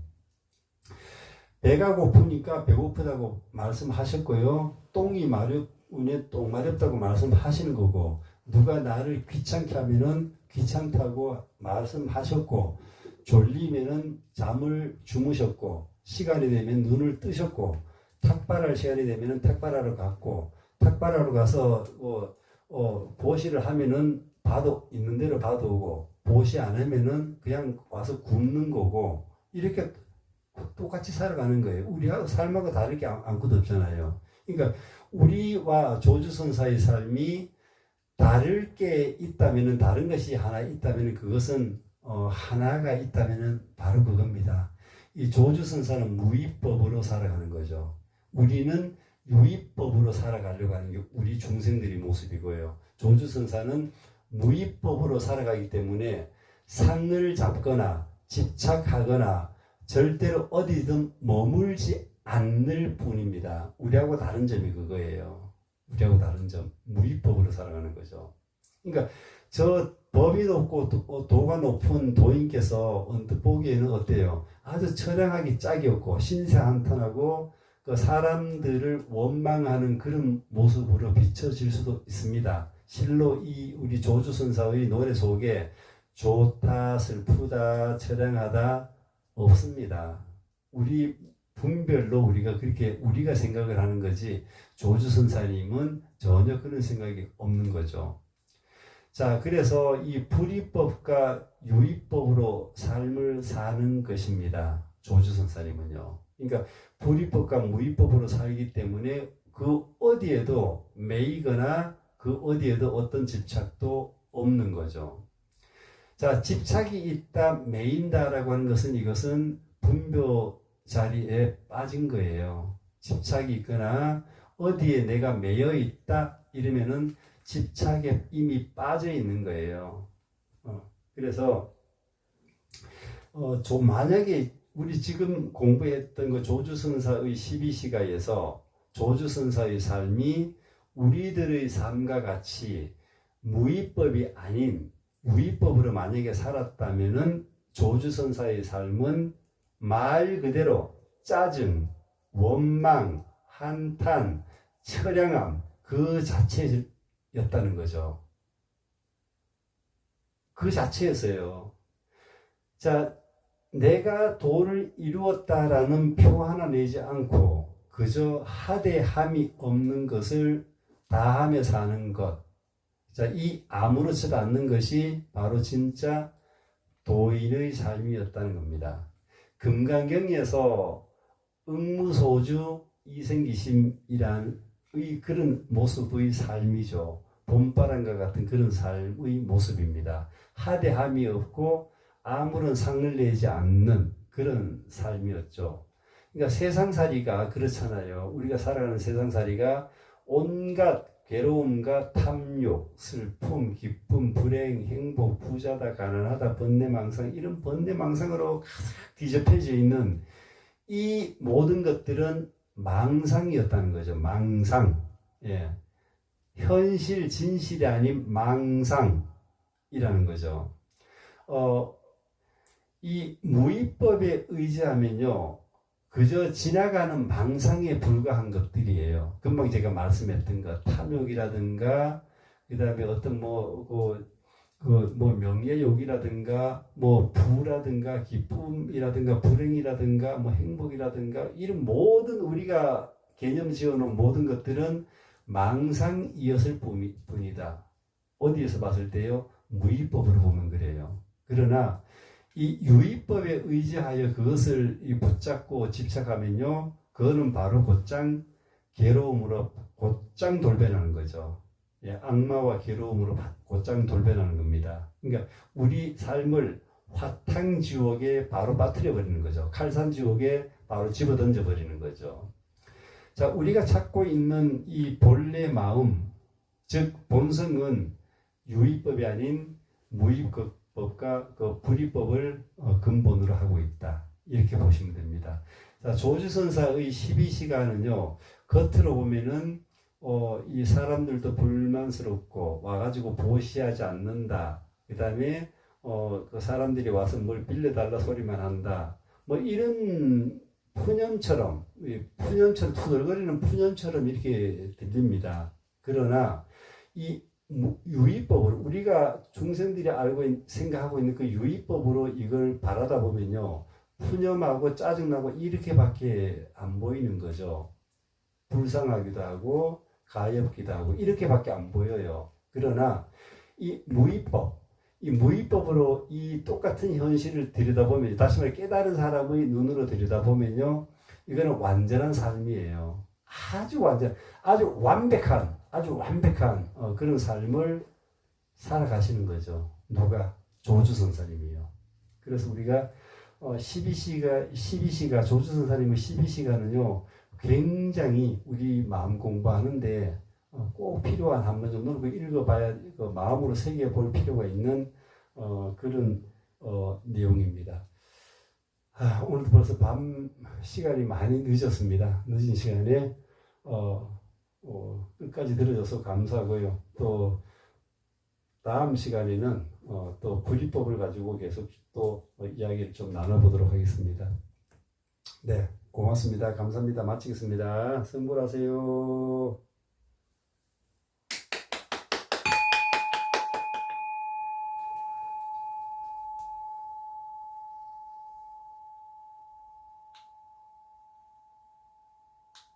배가 고프니까 배고프다고 말씀하셨고요. 똥이 마렵으니 똥 마렵다고 말씀하시는 거고, 누가 나를 귀찮게 하면은 귀찮다고 말씀하셨고, 졸리면은 잠을 주무셨고, 시간이 되면 눈을 뜨셨고, 탁발할 시간이 되면은 탁발하러 갔고, 탁발하러 가서 보시를 하면은 봐도 있는 대로 봐도 오고, 보시 안 하면은 그냥 와서 굶는 거고, 이렇게 똑같이 살아가는 거예요. 우리하고 삶하고 다를 게 아무것도 없잖아요. 그러니까 우리와 조주선사의 삶이 다를 게 있다면은, 다른 것이 하나 있다면은, 그것은 하나가 있다면은 바로 그겁니다. 이 조주선사는 무위법으로 살아가는 거죠. 우리는 유위법으로 살아가려고 하는 게 우리 중생들의 모습이고요. 조주선사는 무위법으로 살아가기 때문에 상을 잡거나 집착하거나 절대로 어디든 머물지 않을 뿐입니다. 우리하고 다른 점이 그거예요. 우리하고 다른 점, 무위법으로 살아가는 거죠. 그러니까 저 법이 높고 도가 높은 도인께서 언뜻 보기에는 어때요? 아주 처량하기 짝이 없고 신세한탄하고 그 사람들을 원망하는 그런 모습으로 비춰질 수도 있습니다. 실로 이 우리 조주선사의 노래 속에 좋다, 슬프다, 처량하다 없습니다. 우리 분별로 우리가 그렇게 우리가 생각을 하는 거지, 조주선사님은 전혀 그런 생각이 없는 거죠. 자, 그래서 이 불이법과 유의법으로 삶을 사는 것입니다. 조주선사님은요. 그러니까 불이법과 무의법으로 살기 때문에 그 어디에도 매이거나 그 어디에도 어떤 집착도 없는 거죠. 자, 집착이 있다, 매인다라고 하는 것은, 이것은 분별 자리에 빠진 거예요. 집착이 있거나 어디에 내가 매여 있다 이러면은 집착에 이미 빠져 있는 거예요. 그래서 만약에 우리 지금 공부했던 그 조주선사의 12시가에서 조주선사의 삶이 우리들의 삶과 같이 무위법이 아닌 유의법으로 만약에 살았다면은 조주선사의 삶은 말 그대로 짜증, 원망, 한탄, 처량함 그 자체였다는 거죠. 그 자체였어요. 자, 내가 도를 이루었다라는 표 하나 내지 않고 그저 하대함이 없는 것을 다하며 사는 것. 자, 이 아무렇지도 않는 것이 바로 진짜 도인의 삶이었다는 겁니다. 금강경에서 응무소주 이생기심이란 그런 모습의 삶이죠. 봄바람과 같은 그런 삶의 모습입니다. 하대함이 없고 아무런 상을 내지 않는 그런 삶이었죠. 그러니까 세상살이가 그렇잖아요. 우리가 살아가는 세상살이가 온갖 괴로움과 탐욕, 슬픔, 기쁨, 불행, 행복, 부자다, 가난하다, 번뇌망상, 이런 번뇌망상으로 가득 뒤덮여져 있는 이 모든 것들은 망상이었다는 거죠. 망상. 예. 현실, 진실이 아닌 망상이라는 거죠. 이 무위법에 의지하면요, 그저 지나가는 망상에 불과한 것들이에요. 금방 제가 말씀했던 것, 탐욕이라든가, 그 다음에 어떤 명예욕이라든가, 부라든가, 기쁨이라든가, 불행이라든가, 행복이라든가, 이런 모든 우리가 개념 지어놓은 모든 것들은 망상이었을 뿐이다. 어디에서 봤을 때요? 무위법으로 보면 그래요. 그러나 이 유의법에 의지하여 그것을 붙잡고 집착하면요, 그거는 바로 곧장 괴로움으로 곧장 돌변하는 거죠. 예, 악마와 괴로움으로 곧장 돌변하는 겁니다. 그러니까 우리 삶을 화탕지옥에 바로 빠뜨려 버리는 거죠. 칼산지옥에 바로 집어 던져 버리는 거죠. 자, 우리가 찾고 있는 이 본래 마음, 즉 본성은 유의법이 아닌 무의법과 그 불의법을 근본으로 하고 있다. 이렇게 보시면 됩니다. 자, 조주선사의 12시간은요, 겉으로 보면은 이 사람들도 불만스럽고 와가지고 보시하지 않는다. 그 다음에 그 사람들이 와서 뭘 빌려달라 소리만 한다. 뭐 이런 푸념처럼 투덜거리는 푸념처럼 이렇게 들립니다. 그러나 이 유의법으로 우리가 중생들이 생각하고 있는 그 유의법으로 이걸 바라다 보면요, 푸념하고 짜증나고 이렇게밖에 안 보이는 거죠. 불쌍하기도 하고 가엾기도 하고 이렇게밖에 안 보여요. 그러나 이 무의법으로 이 똑같은 현실을 들여다보면, 다시 말해 깨달은 사람의 눈으로 들여다보면요, 이거는 완전한 삶이에요. 아주 완벽한 그런 삶을 살아가시는 거죠. 누가? 조주선사님이요. 그래서 우리가 12시가 조주선사님의 12시간은요, 굉장히 우리 마음 공부하는데 꼭 필요한 한 번 정도는 읽어봐야 마음으로 새겨볼 필요가 있는 그런 내용입니다. 오늘도 벌써 밤 시간이 많이 늦었습니다. 늦은 시간에 끝까지 들어줘서 감사하고요. 또 다음 시간에는 또 불의법을 가지고 계속 또 이야기를 좀 나눠보도록 하겠습니다. 네, 고맙습니다. 감사합니다. 마치겠습니다. 승불하세요.